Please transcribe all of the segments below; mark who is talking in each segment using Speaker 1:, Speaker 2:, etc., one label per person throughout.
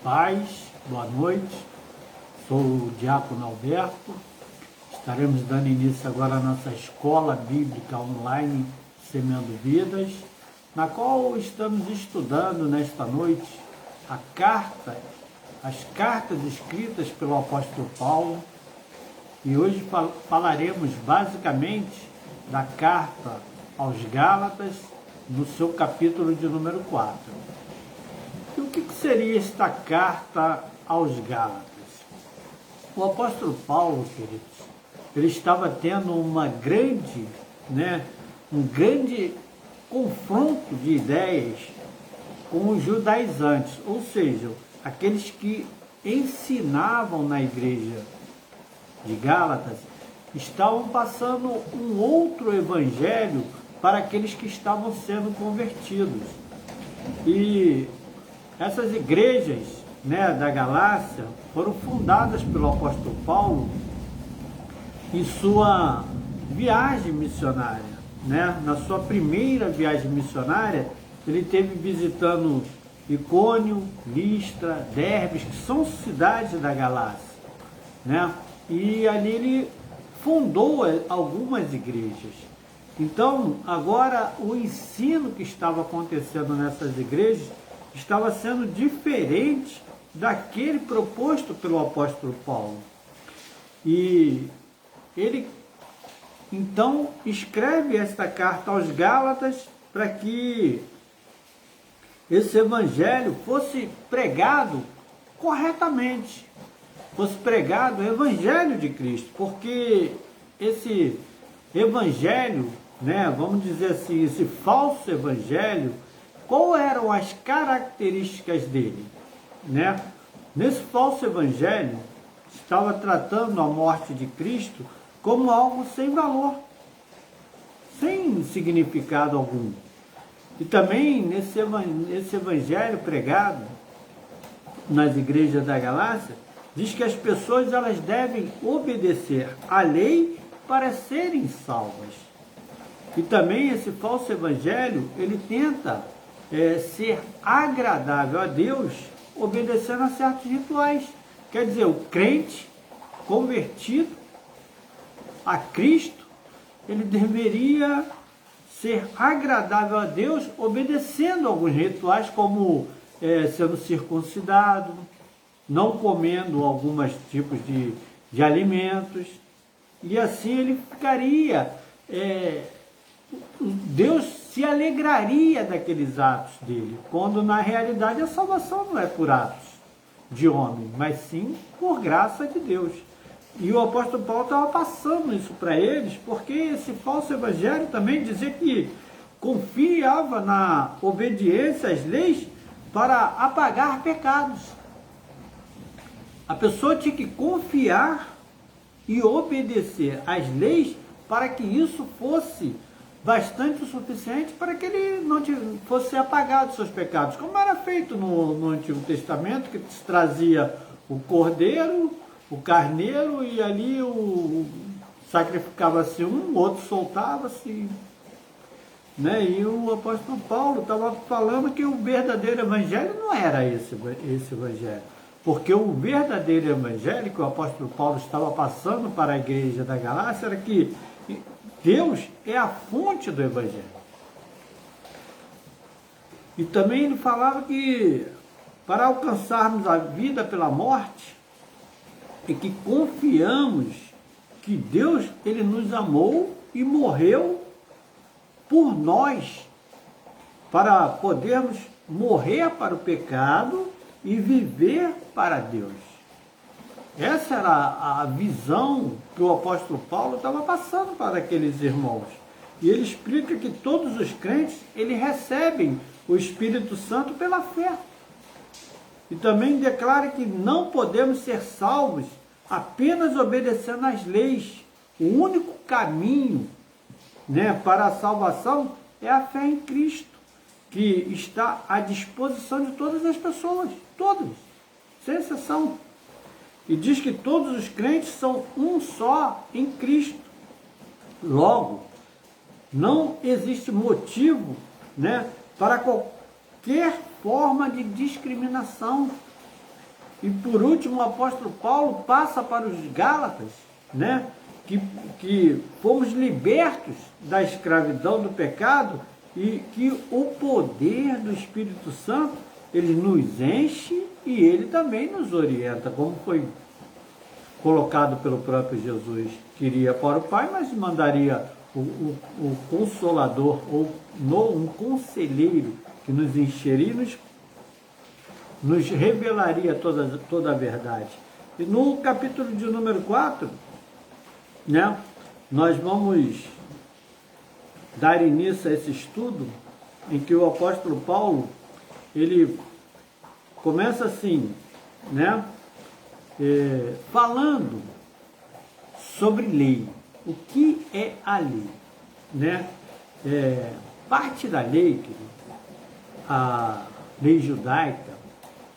Speaker 1: paz, boa noite. Sou o Diácono Alberto. Estaremos dando início agora à nossa escola bíblica online Semeando Vidas, na qual estamos estudando nesta noite as cartas escritas pelo apóstolo Paulo, e hoje falaremos basicamente da carta aos Gálatas, no seu capítulo de número 4. E o que seria esta carta aos Gálatas? O apóstolo Paulo, queridos, ele estava tendo um grande confronto de ideias com os judaizantes, ou seja, aqueles que ensinavam na igreja de Gálatas, estavam passando um outro evangelho para aqueles que estavam sendo convertidos. E essas igrejas, da Galácia foram fundadas pelo apóstolo Paulo em sua viagem missionária. Na sua primeira viagem missionária, ele esteve visitando Icônio, Listra, Derbe, que são cidades da Galácia. E ali ele fundou algumas igrejas. Então, agora, o ensino que estava acontecendo nessas igrejas estava sendo diferente daquele proposto pelo apóstolo Paulo. E ele, então, escreve esta carta aos Gálatas para que esse evangelho fosse pregado corretamente, fosse pregado o evangelho de Cristo, porque esse evangelho, vamos dizer assim, esse falso evangelho, quais eram as características dele? Nesse falso evangelho, estava tratando a morte de Cristo como algo sem valor, sem significado algum. E também nesse evangelho pregado nas igrejas da Galácia, diz que as pessoas elas devem obedecer à lei para serem salvas. E também esse falso evangelho, ele tenta ser agradável a Deus, obedecendo a certos rituais. Quer dizer, o crente convertido a Cristo, ele deveria ser agradável a Deus, obedecendo alguns rituais, como sendo circuncidado, não comendo alguns tipos de alimentos, e assim ele ficaria, Deus se alegraria daqueles atos dele, quando na realidade a salvação não é por atos de homem, mas sim por graça de Deus. E o apóstolo Paulo estava passando isso para eles, porque esse falso evangelho também dizia que confiava na obediência às leis para apagar pecados. A pessoa tinha que confiar e obedecer às leis para que isso fosse bastante o suficiente para que ele não fosse apagado seus pecados, como era feito no Antigo Testamento, que se trazia o cordeiro, o carneiro, e ali sacrificava-se um, o outro soltava-se. E o apóstolo Paulo estava falando que o verdadeiro evangelho não era esse evangelho. Porque o verdadeiro evangelho que o apóstolo Paulo estava passando para a igreja da Galácia era que Deus é a fonte do evangelho. E também ele falava que para alcançarmos a vida pela morte, é que confiamos que Deus ele nos amou e morreu por nós, para podermos morrer para o pecado e viver para Deus. Essa era a visão que o apóstolo Paulo estava passando para aqueles irmãos. E ele explica que todos os crentes, eles recebem o Espírito Santo pela fé. E também declara que não podemos ser salvos apenas obedecendo às leis. O único caminho, para a salvação é a fé em Cristo, que está à disposição de todas as pessoas, todas, sem exceção. E diz que todos os crentes são um só em Cristo. Logo, não existe motivo, para qualquer forma de discriminação E por último, o apóstolo Paulo passa para os Gálatas, né? Que fomos libertos da escravidão do pecado e que o poder do Espírito Santo, ele nos enche e ele também nos orienta, como foi colocado pelo próprio Jesus. Queria para o Pai, mas mandaria o Consolador, ou um conselheiro que nos encheria e nos revelaria toda a verdade. E no capítulo de número 4, né, nós vamos dar início a esse estudo em que o apóstolo Paulo, ele começa assim, né, falando sobre lei. O que é a lei? Né? Parte da lei, a lei judaica,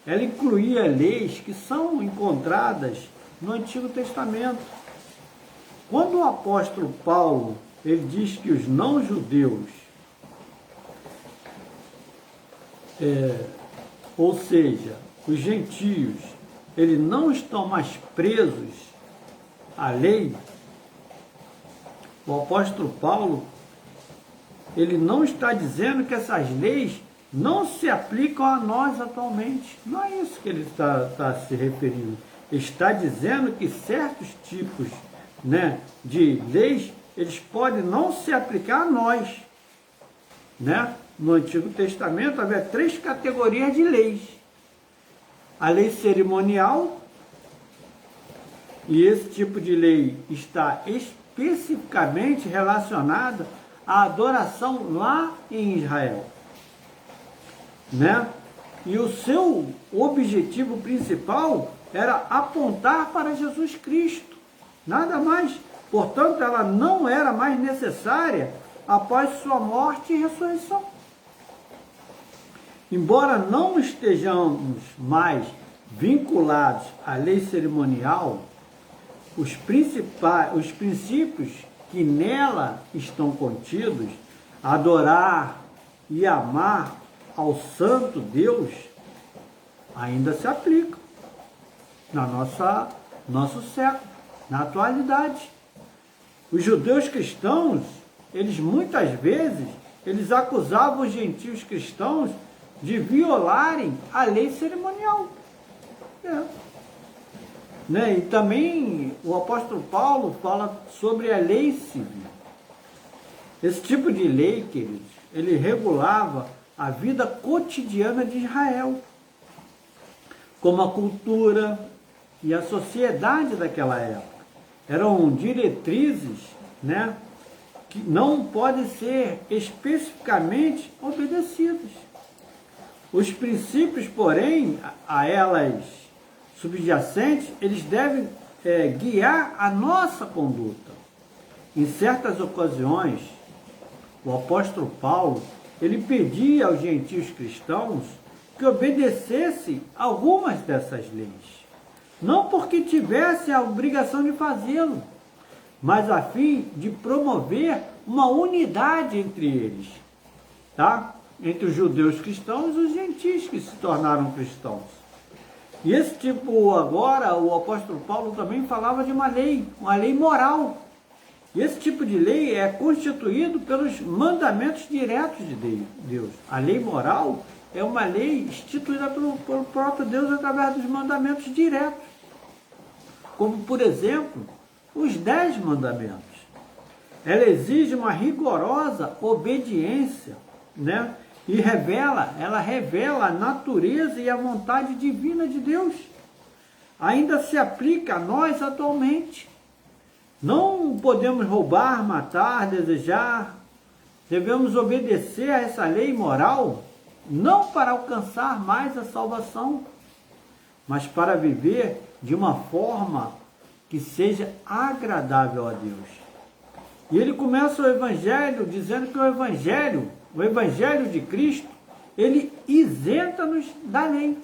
Speaker 1: ela incluía leis que são encontradas no Antigo Testamento. Quando o apóstolo Paulo ele diz que os não-judeus, ou seja, os gentios, eles não estão mais presos à lei, o apóstolo Paulo, ele não está dizendo que essas leis não se aplicam a nós atualmente. Não é isso que ele está se referindo. Ele está dizendo que certos tipos, né, de leis, eles podem não se aplicar a nós. Né? No Antigo Testamento havia 3 categorias de leis. A lei cerimonial, e esse tipo de lei está especificamente relacionada à adoração lá em Israel. Né? E o seu objetivo principal era apontar para Jesus Cristo, nada mais. Portanto, ela não era mais necessária após sua morte e ressurreição. Embora não estejamos mais vinculados à lei cerimonial, os princípios que nela estão contidos, adorar e amar ao Santo Deus, ainda se aplicam na nosso século, na atualidade. Os judeus cristãos, eles muitas vezes, eles acusavam os gentios cristãos de violarem a lei cerimonial. Né? E também o apóstolo Paulo fala sobre a lei civil. Esse tipo de lei, queridos, ele regulava a vida cotidiana de Israel, como a cultura e a sociedade daquela época. Eram diretrizes, né, que não podem ser especificamente obedecidas. Os princípios, porém, a elas subjacentes, eles devem guiar a nossa conduta. Em certas ocasiões, o apóstolo Paulo, ele pedia aos gentios cristãos que obedecessem algumas dessas leis. Não porque tivessem a obrigação de fazê-lo, mas a fim de promover uma unidade entre eles, tá? Entre os judeus cristãos e os gentios que se tornaram cristãos. E esse tipo, agora, o apóstolo Paulo também falava de uma lei moral. E esse tipo de lei é constituído pelos mandamentos diretos de Deus. A lei moral é uma lei instituída pelo próprio Deus através dos mandamentos diretos. Como, por exemplo, os 10 mandamentos. Ela exige uma rigorosa obediência, né? E ela revela a natureza e a vontade divina de Deus. Ainda se aplica a nós atualmente. Não podemos roubar, matar, desejar. Devemos obedecer a essa lei moral, não para alcançar mais a salvação, mas para viver de uma forma que seja agradável a Deus. E ele começa o Evangelho dizendo que o Evangelho de Cristo, ele isenta-nos da lei.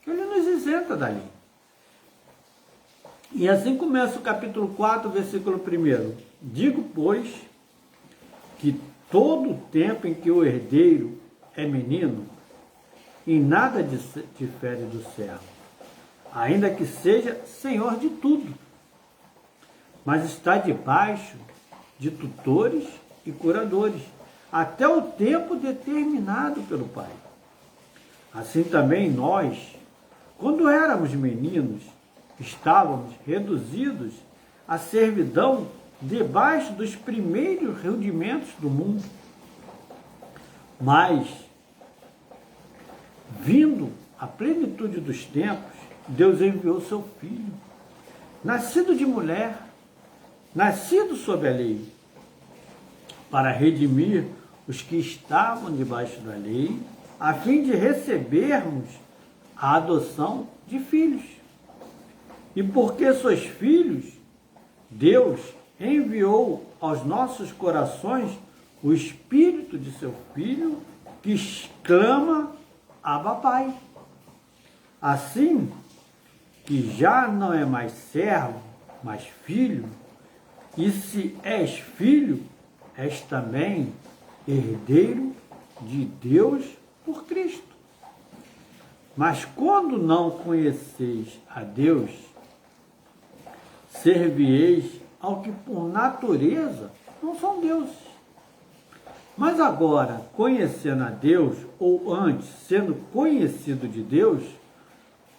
Speaker 1: Ele nos isenta da lei. E assim começa o capítulo 4, versículo 1. Digo, pois, que todo o tempo em que o herdeiro é menino, em nada difere do servo, ainda que seja senhor de tudo, mas está debaixo de tutores e curadores, até o tempo determinado pelo Pai. Assim também nós, quando éramos meninos, estávamos reduzidos à servidão debaixo dos primeiros rudimentos do mundo. Mas, vindo a plenitude dos tempos, Deus enviou seu Filho, nascido de mulher, nascido sob a lei, para redimir os que estavam debaixo da lei, a fim de recebermos a adoção de filhos. E porque sois filhos, Deus enviou aos nossos corações o Espírito de seu Filho, que exclama: Abba, Pai. Assim que já não é mais servo, mas filho, e se és filho, és também herdeiro de Deus por Cristo. Mas quando não conheceis a Deus, servieis ao que por natureza não são deuses. Mas agora, conhecendo a Deus, ou antes, sendo conhecido de Deus,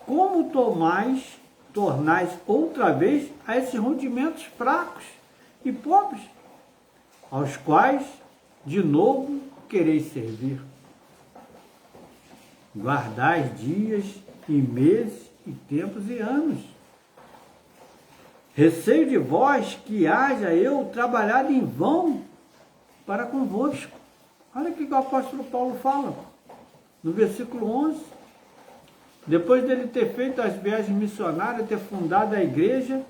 Speaker 1: como tornais outra vez a esses rudimentos fracos e pobres, aos quais, de novo, quereis servir? Guardais dias e meses e tempos e anos. Receio de vós que haja eu trabalhado em vão para convosco. Olha o que o apóstolo Paulo fala, no versículo 11. Depois dele ter feito as viagens missionárias, ter fundado a igreja,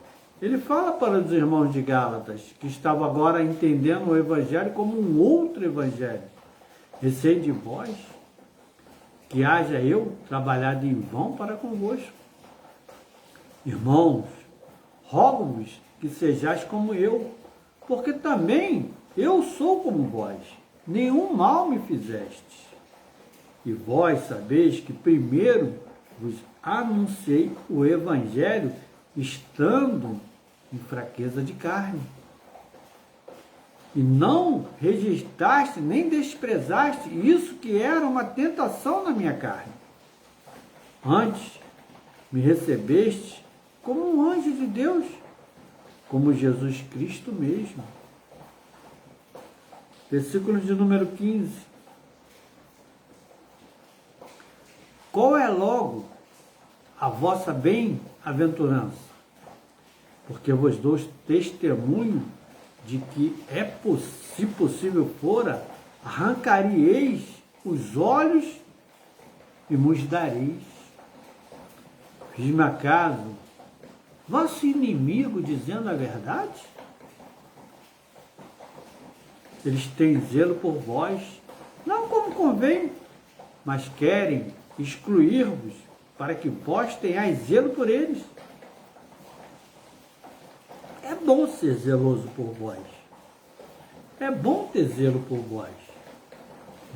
Speaker 1: ele fala para os irmãos de Gálatas, que estavam agora entendendo o evangelho como um outro evangelho. Receio de vós que haja eu trabalhado em vão para convosco. Irmãos, rogo-vos que sejais como eu, porque também eu sou como vós, nenhum mal me fizestes. E vós sabeis que primeiro vos anunciei o Evangelho, estando em fraqueza de carne. E não registraste nem desprezaste isso que era uma tentação na minha carne. Antes, me recebeste como um anjo de Deus, como Jesus Cristo mesmo. Versículo de número 15. Qual é logo a vossa bem-aventurança? Porque vos dou testemunho de que se possível fora, arrancareis os olhos e vos dareis. Fiz-me acaso vosso inimigo dizendo a verdade? Eles têm zelo por vós, não como convém, mas querem excluir-vos, para que vós tenhais zelo por eles. É bom ser zeloso por vós. É bom ter zelo por vós.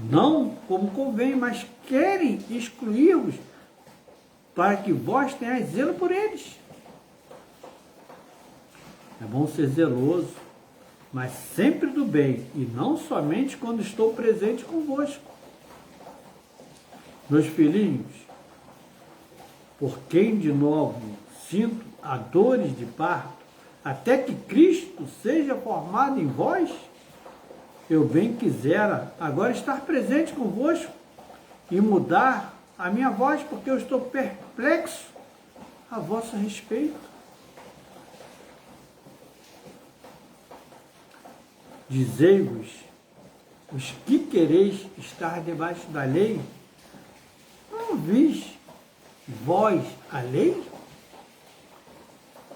Speaker 1: Não como convém, mas querem excluir-vos, para que vós tenhais zelo por eles. É bom ser zeloso, mas sempre do bem, e não somente quando estou presente convosco. Meus filhinhos, por quem de novo sinto a dores de parto, até que Cristo seja formado em vós, eu bem quisera agora estar presente convosco e mudar a minha voz, porque eu estou perplexo a vosso respeito. Dizei-vos, os que quereis estar debaixo da lei, não vis vós a lei?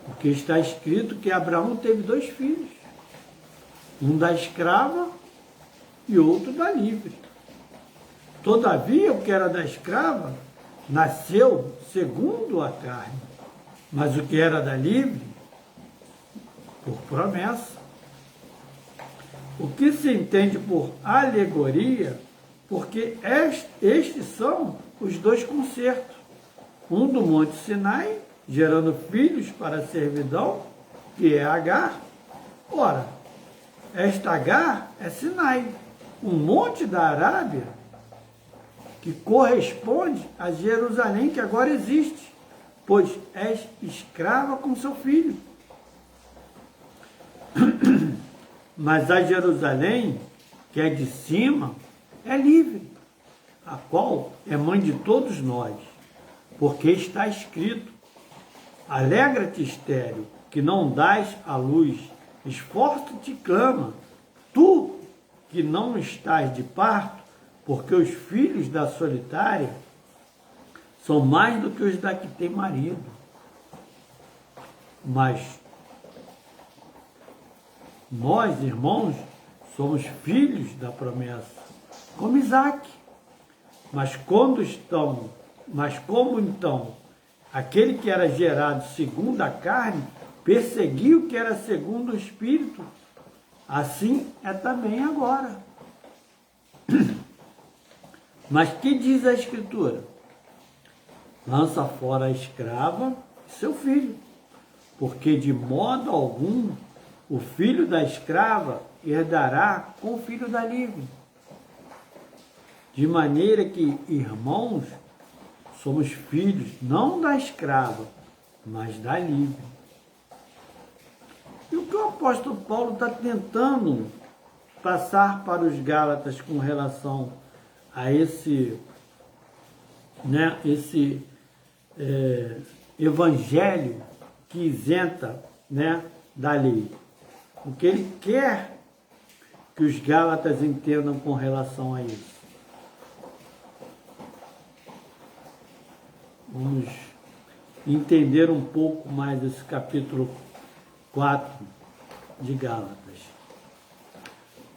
Speaker 1: Porque está escrito que Abraão teve 2 filhos, um da escrava e outro da livre. Todavia, o que era da escrava nasceu segundo a carne, mas o que era da livre, por promessa. O que se entende por alegoria, porque estes são os 2 concertos. um do Monte Sinai, gerando filhos para a servidão, que é Agar. Ora, esta Agar é Sinai, um monte da Arábia, que corresponde a Jerusalém, que agora existe, pois és escrava com seu filho. Mas a Jerusalém, que é de cima, é livre, a qual é mãe de todos nós, porque está escrito: alegra-te, estéril, que não dás à luz, esforça-te e clama, tu que não estás de parto, porque os filhos da solitária são mais do que os da que tem marido. Mas nós, irmãos, somos filhos da promessa, como Isaque. Mas como então aquele que era gerado segundo a carne perseguiu o que era segundo o Espírito, assim é também agora. Mas que diz a Escritura? Lança fora a escrava e seu filho, porque de modo algum o filho da escrava herdará com o filho da livre. De maneira que, irmãos, somos filhos não da escrava, mas da livre. E o que o apóstolo Paulo está tentando passar para os Gálatas com relação a esse evangelho que isenta, da lei? O que ele quer que os Gálatas entendam com relação a isso? Vamos entender um pouco mais esse capítulo 4 de Gálatas.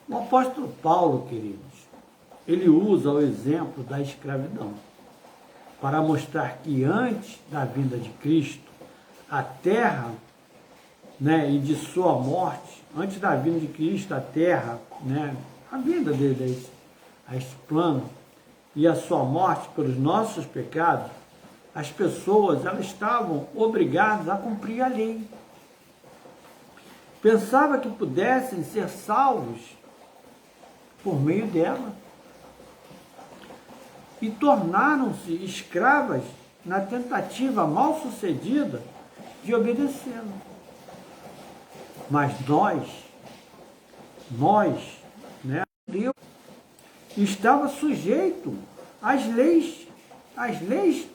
Speaker 1: O apóstolo Paulo, queridos, ele usa o exemplo da escravidão para mostrar que antes da vinda de Cristo, a terra, e de sua morte, antes da vinda de Cristo, a terra, a vinda dele a esse plano e a sua morte pelos nossos pecados, as pessoas elas estavam obrigadas a cumprir a lei. Pensava que pudessem ser salvos por meio dela. E tornaram-se escravas na tentativa mal sucedida de obedecê-lo. Mas Deus estava sujeito às leis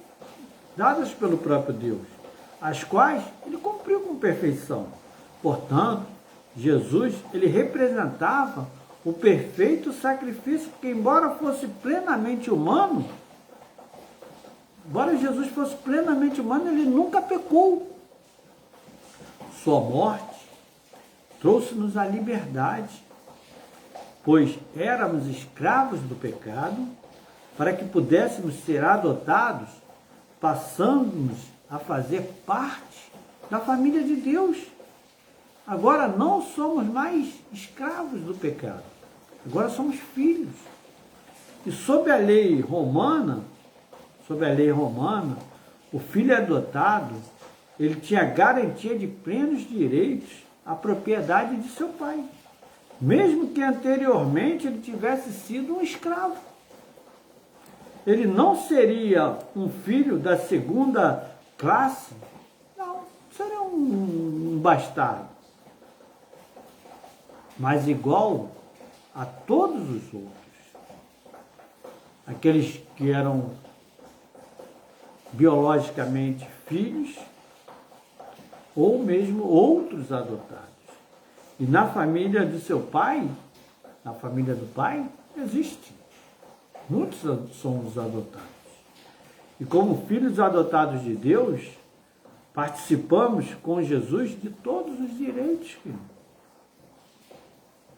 Speaker 1: dadas pelo próprio Deus, as quais ele cumpriu com perfeição. Portanto, Jesus, ele representava o perfeito sacrifício, porque embora fosse plenamente humano, embora Jesus fosse plenamente humano, ele nunca pecou. Sua morte trouxe-nos a liberdade, pois éramos escravos do pecado, para que pudéssemos ser adotados, passando-nos a fazer parte da família de Deus. Agora não somos mais escravos do pecado, agora somos filhos. E sob a lei romana, o filho adotado, ele tinha garantia de plenos direitos à propriedade de seu pai, mesmo que anteriormente ele tivesse sido um escravo. Ele não seria um filho da segunda classe, não, seria um bastardo, mas igual a todos os outros, aqueles que eram biologicamente filhos ou mesmo outros adotados. E na família de seu pai, na família do pai, existe. Muitos somos adotados. E como filhos adotados de Deus, participamos com Jesus de todos os direitos, filho.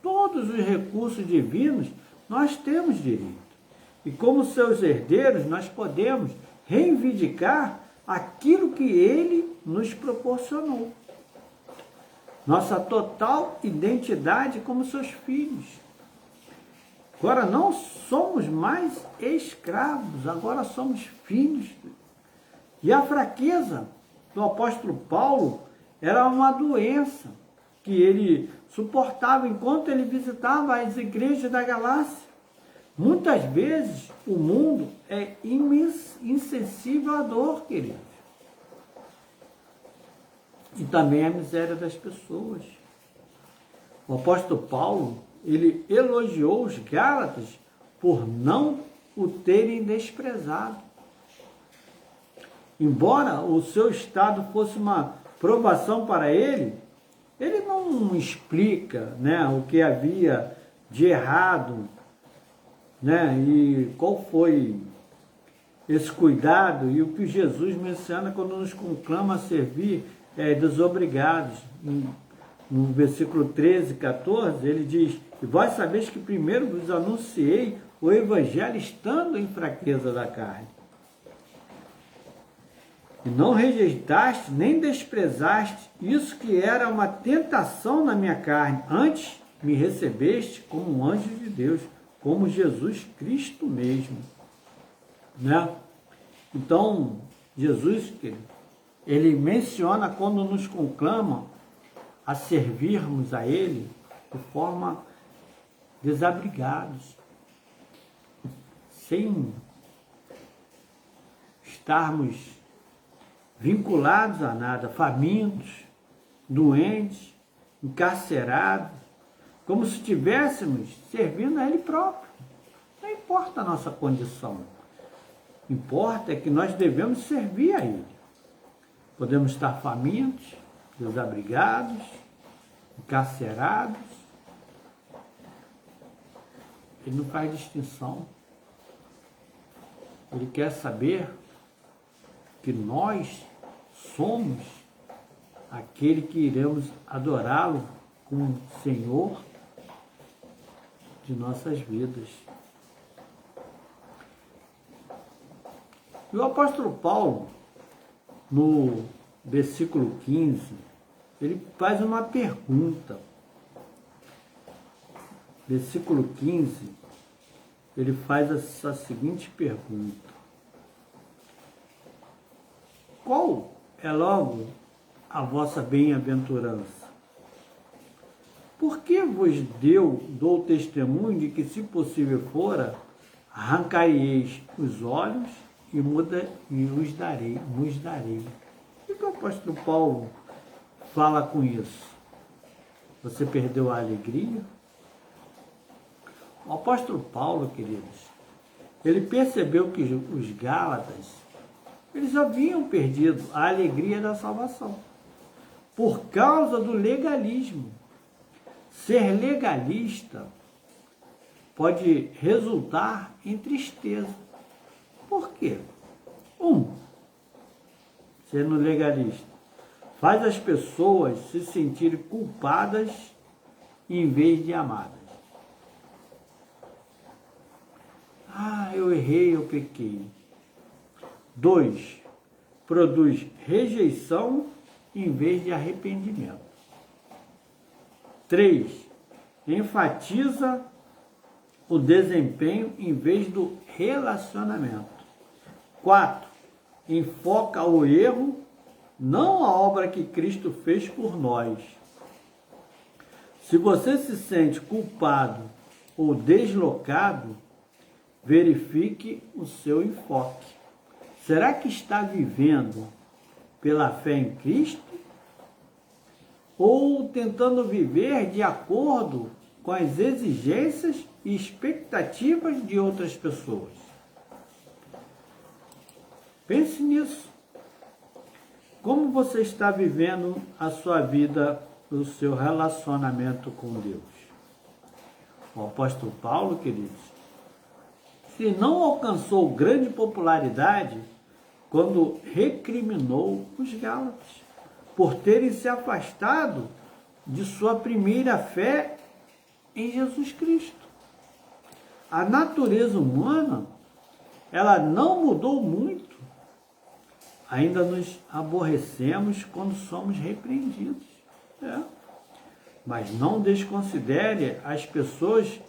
Speaker 1: Todos os recursos divinos nós temos direito. E como seus herdeiros, nós podemos reivindicar aquilo que ele nos proporcionou. Nossa total identidade como seus filhos. Agora não somos mais escravos, agora somos filhos. E a fraqueza do apóstolo Paulo era uma doença que ele suportava enquanto ele visitava as igrejas da Galácia. Muitas vezes o mundo é insensível à dor, queridos. E também à miséria das pessoas. O apóstolo Paulo, ele elogiou os Gálatas por não o terem desprezado. Embora o seu estado fosse uma provação para ele, ele não explica, né, o que havia de errado, né, e qual foi esse cuidado e o que Jesus menciona quando nos conclama a servir desobrigados. No versículo 13, 14, ele diz: e vós sabeis que primeiro vos anunciei o evangelho estando em fraqueza da carne. E não rejeitaste, nem desprezaste isso que era uma tentação na minha carne. Antes me recebeste como um anjo de Deus, como Jesus Cristo mesmo. Né? Então, Jesus, ele menciona quando nos conclama a servirmos a Ele de forma desabrigados, sem estarmos vinculados a nada, famintos, doentes, encarcerados, como se estivéssemos servindo a Ele próprio. Não importa a nossa condição, importa é que nós devemos servir a Ele. Podemos estar famintos, desabrigados, encarcerados. Ele não faz distinção. Ele quer saber que nós somos aquele que iremos adorá-lo como Senhor de nossas vidas. E o apóstolo Paulo, no versículo 15, ele faz uma pergunta. Versículo 15, ele faz essa seguinte pergunta: qual é logo a vossa bem-aventurança? Por que vos dou testemunho de que, se possível fora, arrancareis os olhos e vos darei. O que o apóstolo Paulo fala com isso? Você perdeu a alegria? O apóstolo Paulo, queridos, ele percebeu que os Gálatas, eles haviam perdido a alegria da salvação por causa do legalismo. Ser legalista pode resultar em tristeza. Por quê? Sendo legalista, faz as pessoas se sentirem culpadas em vez de amadas. Eu errei, eu pequei. 2, produz rejeição em vez de arrependimento. 3, enfatiza o desempenho em vez do relacionamento. 4, enfoca o erro, não a obra que Cristo fez por nós. Se você se sente culpado ou deslocado, verifique o seu enfoque. Será que está vivendo pela fé em Cristo? Ou tentando viver de acordo com as exigências e expectativas de outras pessoas? Pense nisso. Como você está vivendo a sua vida, o seu relacionamento com Deus? O apóstolo Paulo, queridos, se não alcançou grande popularidade quando recriminou os Gálatas por terem se afastado de sua primeira fé em Jesus Cristo. A natureza humana, ela não mudou muito. Ainda nos aborrecemos quando somos repreendidos. Mas não desconsidere as pessoas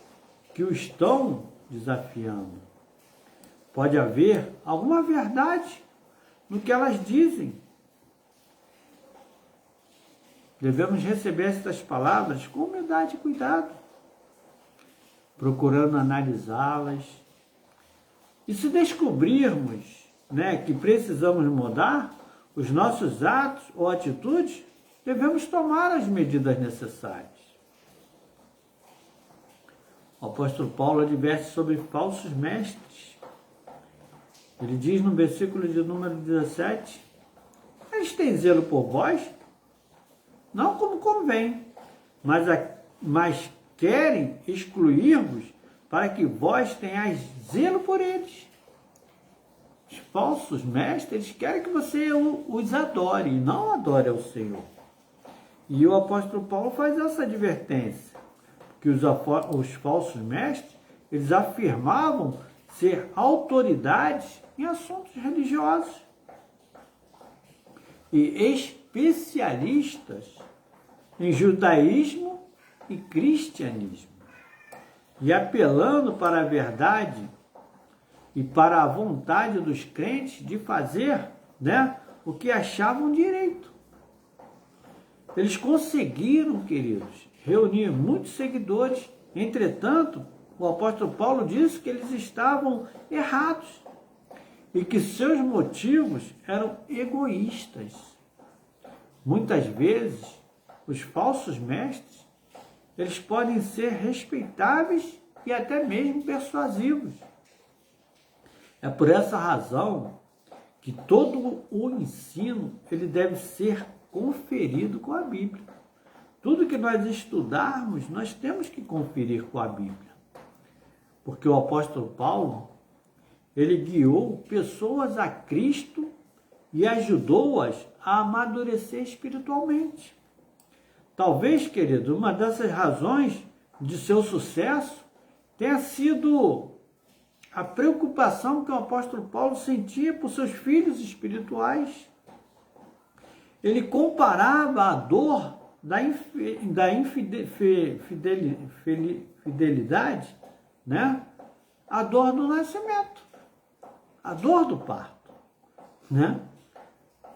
Speaker 1: que o estão desafiando. Pode haver alguma verdade no que elas dizem. Devemos receber estas palavras com humildade e cuidado, procurando analisá-las. E se descobrirmos, que precisamos mudar os nossos atos ou atitudes, devemos tomar as medidas necessárias. O apóstolo Paulo adverte sobre falsos mestres. Ele diz no versículo de número 17, eles têm zelo por vós, não como convém, mas querem excluir-vos para que vós tenhais zelo por eles. Os falsos mestres querem que você os adore e não adore ao Senhor. E o apóstolo Paulo faz essa advertência, que os falsos mestres, eles afirmavam ser autoridades em assuntos religiosos e especialistas em judaísmo e cristianismo, e apelando para a verdade e para a vontade dos crentes de fazer, o que achavam direito. Eles conseguiram, queridos, reunir muitos seguidores. Entretanto, o apóstolo Paulo disse que eles estavam errados e que seus motivos eram egoístas. Muitas vezes, os falsos mestres, eles podem ser respeitáveis e até mesmo persuasivos. É por essa razão que todo o ensino ele deve ser conferido com a Bíblia. Tudo que nós estudarmos, nós temos que conferir com a Bíblia. Porque o apóstolo Paulo, ele guiou pessoas a Cristo e ajudou-as a amadurecer espiritualmente. Talvez, querido, uma dessas razões de seu sucesso tenha sido a preocupação que o apóstolo Paulo sentia por seus filhos espirituais. Ele comparava a dor da infidelidade, a dor do nascimento, a dor do parto,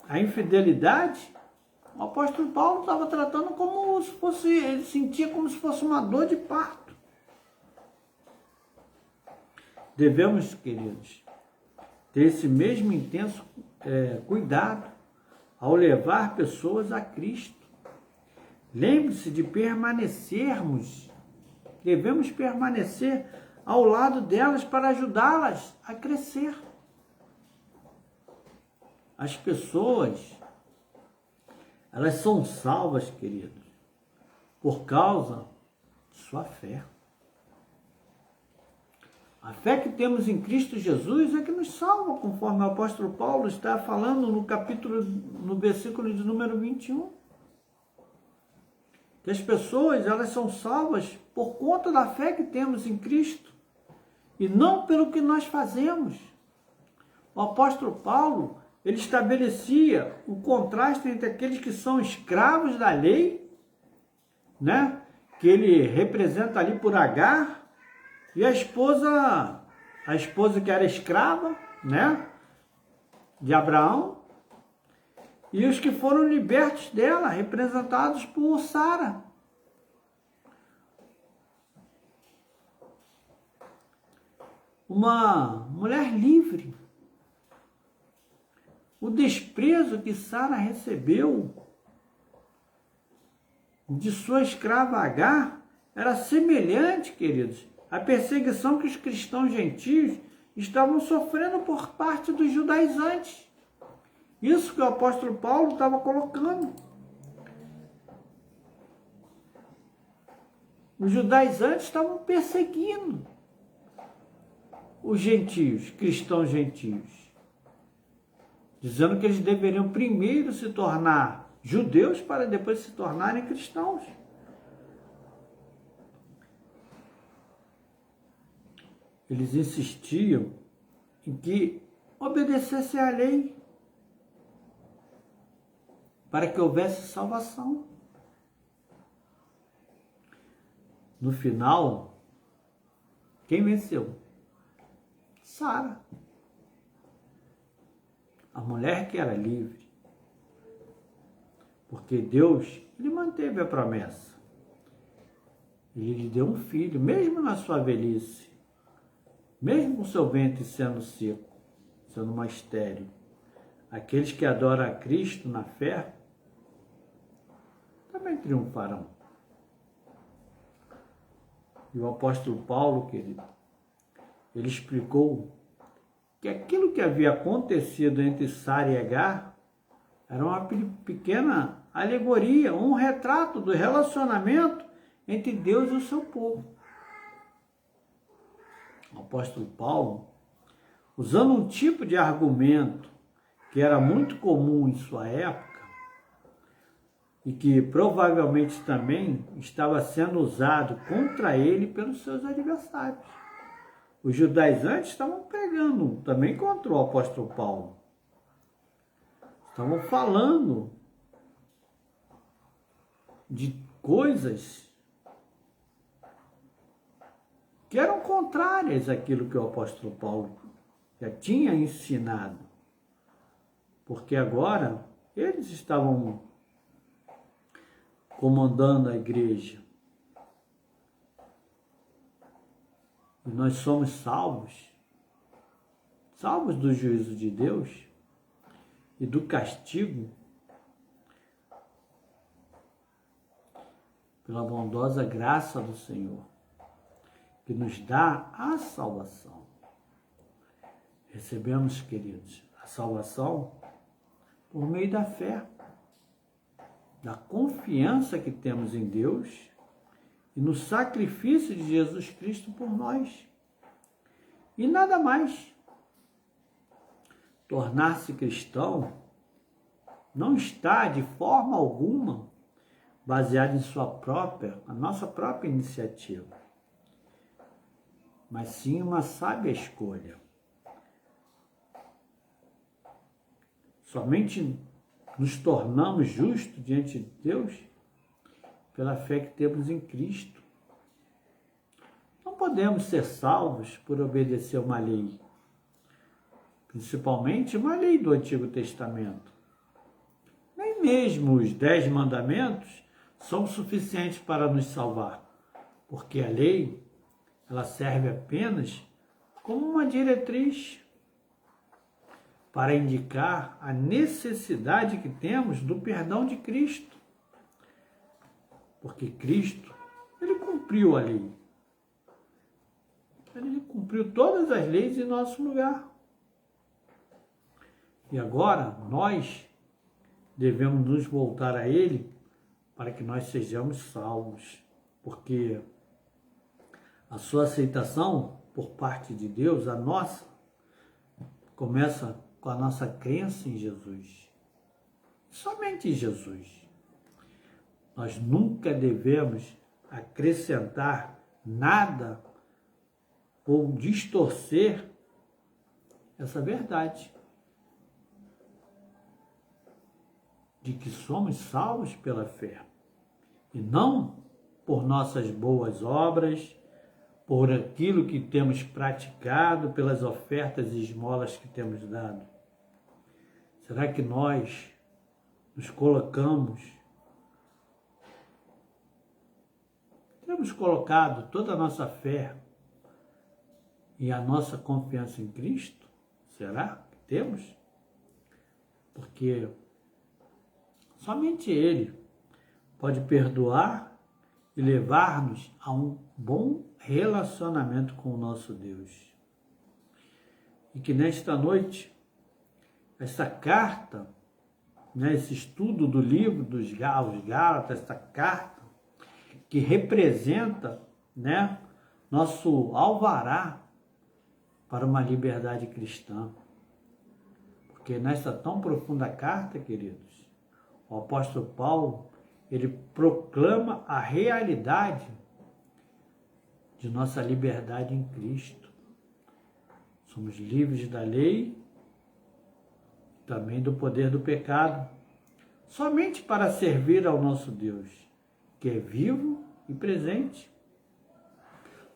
Speaker 1: A infidelidade, o apóstolo Paulo estava tratando como se fosse, ele sentia como se fosse uma dor de parto. Devemos, queridos, ter esse mesmo intenso cuidado ao levar pessoas a Cristo. Lembre-se de devemos permanecer ao lado delas para ajudá-las a crescer. As pessoas, elas são salvas, queridos, por causa de sua fé. A fé que temos em Cristo Jesus é que nos salva, conforme o apóstolo Paulo está falando no versículo de número 21. Que as pessoas, elas são salvas por conta da fé que temos em Cristo e não pelo que nós fazemos. O apóstolo Paulo, ele estabelecia o contraste entre aqueles que são escravos da lei, que ele representa ali por Agar, e a esposa que era escrava, de Abraão, e os que foram libertos dela, representados por Sara. Uma mulher livre. O desprezo que Sara recebeu de sua escrava Agar era semelhante, queridos, à perseguição que os cristãos gentios estavam sofrendo por parte dos judaizantes. Isso que o apóstolo Paulo estava colocando. Os judaizantes estavam perseguindo os gentios, cristãos gentios, dizendo que eles deveriam primeiro se tornar judeus para depois se tornarem cristãos. Eles insistiam em que obedecessem à lei para que houvesse salvação. No final, quem venceu? Sara. a mulher que era livre. Porque Deus, Ele manteve a promessa. Ele lhe deu um filho, mesmo na sua velhice, mesmo com seu ventre sendo seco, sendo uma estéril. Aqueles que adoram a Cristo na fé também triunfarão. E o apóstolo Paulo, querido, ele explicou que aquilo que havia acontecido entre Sara e Agar era uma pequena alegoria, um retrato do relacionamento entre Deus e o seu povo. O apóstolo Paulo, usando um tipo de argumento que era muito comum em sua época e que provavelmente também estava sendo usado contra ele pelos seus adversários. Os judaizantes estavam pregando também contra o apóstolo Paulo. Estavam falando de coisas que eram contrárias àquilo que o apóstolo Paulo já tinha ensinado. Porque agora eles estavam comandando a igreja. E nós somos salvos do juízo de Deus e do castigo pela bondosa graça do Senhor, que nos dá a salvação. Recebemos, queridos, a salvação por meio da fé, da confiança que temos em Deus e no sacrifício de Jesus Cristo por nós. E nada mais. Tornar-se cristão não está de forma alguma baseado em a nossa própria iniciativa, mas sim uma sábia escolha. Somente nos tornamos justos diante de Deus pela fé que temos em Cristo. Não podemos ser salvos por obedecer uma lei, principalmente uma lei do Antigo Testamento. Nem mesmo os 10 mandamentos são suficientes para nos salvar, porque a lei, ela serve apenas como uma diretriz para indicar a necessidade que temos do perdão de Cristo. Porque Cristo, Ele cumpriu a lei. Ele cumpriu todas as leis em nosso lugar. E agora, nós devemos nos voltar a Ele para que nós sejamos salvos. Porque a sua aceitação por parte de Deus, a nossa, começa com a nossa crença em Jesus. Somente em Jesus. Nós nunca devemos acrescentar nada ou distorcer essa verdade de que somos salvos pela fé e não por nossas boas obras, por aquilo que temos praticado, pelas ofertas e esmolas que temos dado. Será que nós nos temos colocado toda a nossa fé e a nossa confiança em Cristo? Será que temos? Porque somente Ele pode perdoar e levar-nos a um bom relacionamento com o nosso Deus. E que nesta noite, essa carta, esse estudo do livro dos Gálatas, essa carta que representa nosso alvará para uma liberdade cristã. Porque nessa tão profunda carta, queridos, o apóstolo Paulo, ele proclama a realidade de nossa liberdade em Cristo. Somos livres da lei, também do poder do pecado, somente para servir ao nosso Deus, que é vivo e presente.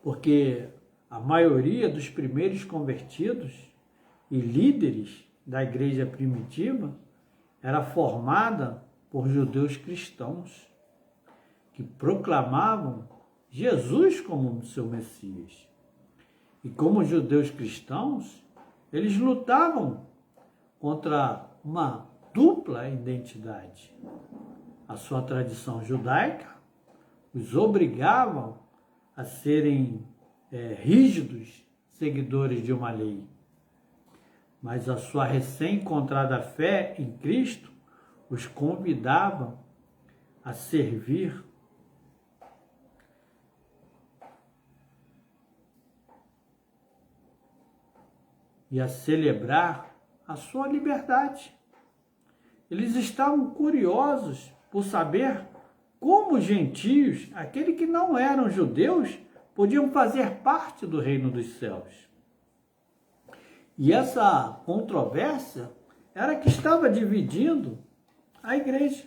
Speaker 1: Porque a maioria dos primeiros convertidos e líderes da igreja primitiva era formada por judeus cristãos que proclamavam Jesus como seu Messias. E como judeus cristãos, eles lutavam contra uma dupla identidade. A sua tradição judaica os obrigavam a serem rígidos seguidores de uma lei. Mas a sua recém-encontrada fé em Cristo os convidava a servir e a celebrar a sua liberdade. Eles estavam curiosos por saber como os gentios, aqueles que não eram judeus, podiam fazer parte do reino dos céus. E essa controvérsia era que estava dividindo a igreja.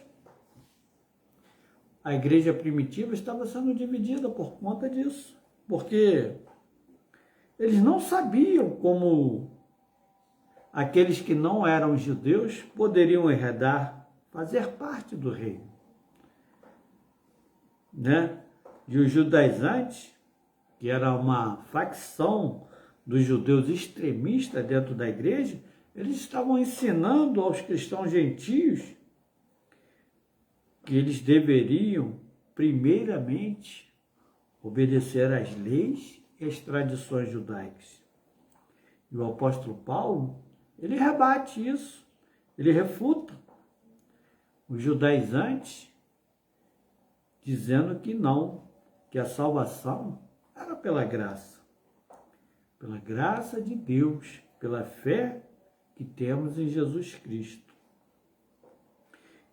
Speaker 1: A igreja primitiva estava sendo dividida por conta disso, porque eles não sabiam como aqueles que não eram judeus poderiam herdar, fazer parte do reino. E os judaizantes, que era uma facção dos judeus extremistas dentro da igreja, eles estavam ensinando aos cristãos gentios que eles deveriam, primeiramente, obedecer às leis e às tradições judaicas. E o apóstolo Paulo, ele rebate isso, ele refuta os judaizantes, dizendo que não, que a salvação era pela graça de Deus, pela fé que temos em Jesus Cristo.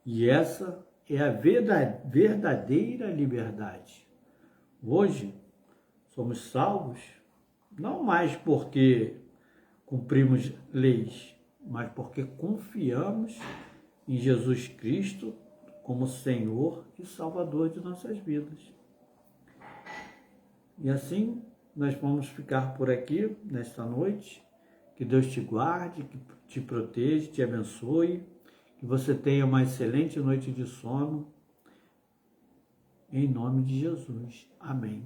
Speaker 1: E essa é a verdadeira liberdade. Hoje, somos salvos, não mais porque cumprimos leis, mas porque confiamos em Jesus Cristo como Senhor e Salvador de nossas vidas. E assim, nós vamos ficar por aqui nesta noite. Que Deus te guarde, que te proteja, te abençoe, que você tenha uma excelente noite de sono, em nome de Jesus. Amém.